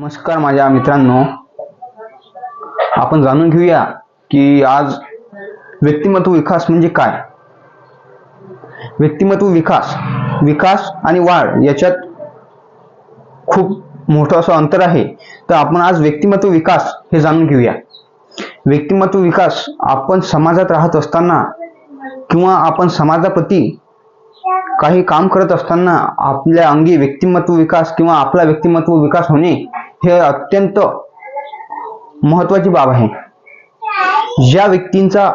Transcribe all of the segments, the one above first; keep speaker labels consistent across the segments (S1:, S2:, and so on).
S1: नमस्कार माझ्या मित्रांनो, आपण जाणून घेऊया की आज व्यक्तिमत्व विकास म्हणजे काय. व्यक्तिमत्व विकास आणि वाढ याच्यात खूप मोठं असं अंतर आहे. तर आपण आज व्यक्तिमत्व विकास हे जाणून घेऊया. व्यक्तिमत्व विकास आपण समाजात राहत असताना किंवा आपण समाजाप्रती काही काम करत असताना आपल्या अंगी व्यक्तिमत्व विकास किंवा आपला व्यक्तिमत्व विकास होणे हे अत्यंत महत्त्वाची बाब आहे. ज्या व्यक्तींचा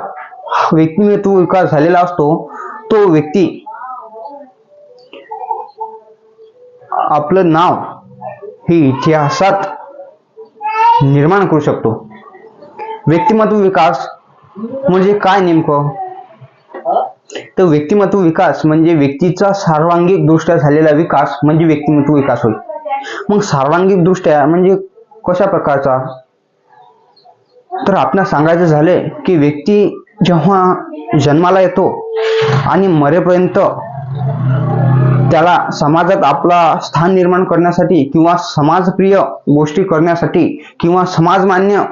S1: व्यक्तिमत्व विकास झालेला असतो तो व्यक्ती आपलं नाव हे इतिहासात निर्माण करू शकतो. व्यक्तिमत्व विकास म्हणजे काय नेमकं? तर व्यक्तिमत्व विकास म्हणजे व्यक्तीचा सर्वांगीण दृष्ट्या झालेला विकास म्हणजे व्यक्तिमत्व विकास होय. मग सर्वांगीण दृष्ट्या म्हणजे कशा प्रकारचा? तर आपल्याला सांगायचं झाले की व्यक्ती जेव्हा जन्माला येतो आणि मरेपर्यंत त्याला समाजात आपला स्थान निर्माण करण्यासाठी किंवा समाजप्रिय गोष्टी करण्यासाठी किंवा समाजमान्य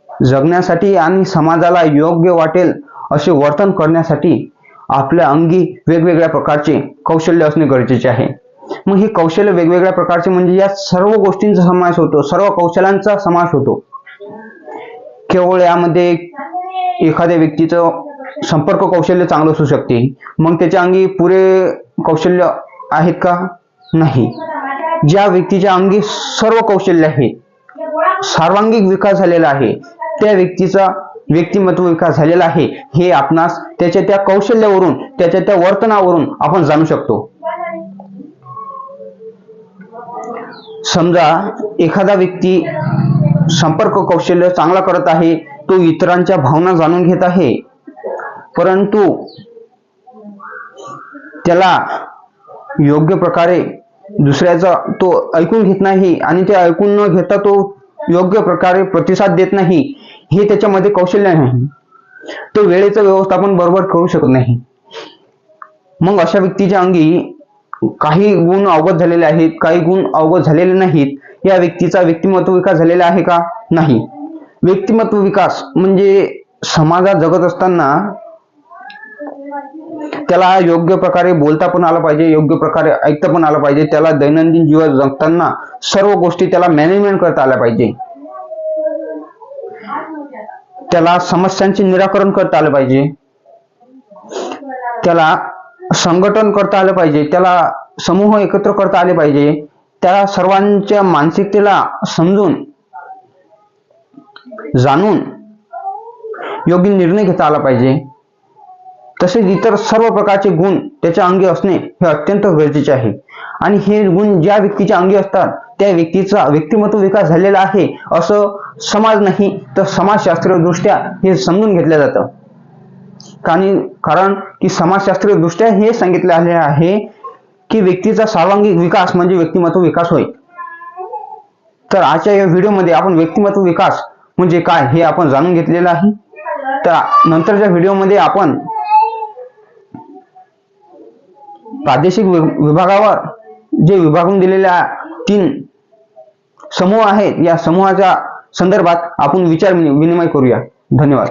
S1: जगण्यासाठी आणि समाजाला योग्य वाटेल असे वर्तन करण्यासाठी आपल्या अंगी वेगवेगळ्या प्रकारचे कौशल्य असणे गरजेचे आहे. मग हे कौशल्य वेगवेगळ्या प्रकारचे म्हणजे या सर्व गोष्टींचा समावेश होतो, सर्व कौशल्यांचा समावेश होतो. केवळ यामध्ये एखाद्या व्यक्तीचं संपर्क कौशल्य चांगलं असू शकते, मग त्याच्या अंगी पुरे कौशल्य आहेत का? नाही. ज्या व्यक्तीच्या अंगी सर्व कौशल्य आहे, सर्वांगीण विकास झालेला आहे, त्या व्यक्तीचा व्यक्तिमत्व विकास झालेला आहे हे आपणास त्याच्या त्या कौशल्यावरून, त्याच्या त्या वर्तनावरून आपण जाणू शकतो. समजा एखादा व्यक्ती संपर्क कौशल्य चांगला करत आहे, तो इतरांच्या भावना जाणून घेत आहे, परंतु त्याला योग्य प्रकारे दुसऱ्याचा तो ऐकून घेत नाही आणि ते ऐकून न घेता तो योग्य प्रकारे प्रतिसाद देत नाही, हे त्याच्यामध्ये कौशल्य नाही. तो वेळेचं व्यवस्थापन बरोबर करू शकत नाही. मग अशा व्यक्तीच्या अंगी काही गुण अवगत झालेले आहेत, काही गुण अवगत झालेले नाहीत. या व्यक्तीचा व्यक्तिमत्व विकास झालेला आहे का? नाही. व्यक्तिमत्व विकास म्हणजे समाजात जगत असताना त्याला योग्य प्रकारे बोलता पण आलं पाहिजे, योग्य प्रकारे ऐकता पण आलं पाहिजे. त्याला दैनंदिन जीवन जगताना सर्व गोष्टी त्याला मॅनेजमेंट करता आल्या पाहिजे. त्याला समस्यांचे निराकरण करता आलं पाहिजे, त्याला संघटन करता आलं पाहिजे, त्याला समूह एकत्र करता आले पाहिजे, त्याला सर्वांच्या मानसिकतेला समजून जाणून योग्य निर्णय घेता आला पाहिजे. तसेच इतर सर्व प्रकारचे गुण त्याच्या अंगी असणे हे अत्यंत गरजेचे आहे. आणि हे गुण ज्या व्यक्तीच्या अंगी असतात त्या व्यक्तीचा व्यक्तिमत्व विकास झालेला आहे असं समाज नाही तर समाजशास्त्रीय दृष्ट्या हे समजून घेतलं जातं. कारण की समाजशास्त्रीय दृष्ट्या हे सांगितले आहे की व्यक्तीचा सर्वांगीण विकास म्हणजे व्यक्तिमत्व विकास होय. तर आजच्या या व्हिडिओमध्ये आपण व्यक्तिमत्व विकास म्हणजे काय हे आपण जाणून घेतलेलं आहे. तर नंतरच्या व्हिडिओमध्ये आपण प्रादेशिक विभागावर जे विभागून दिलेल्या 3 समूह आहेत या समूहाच्या संदर्भात आपण विचार विनिमय करूया. धन्यवाद.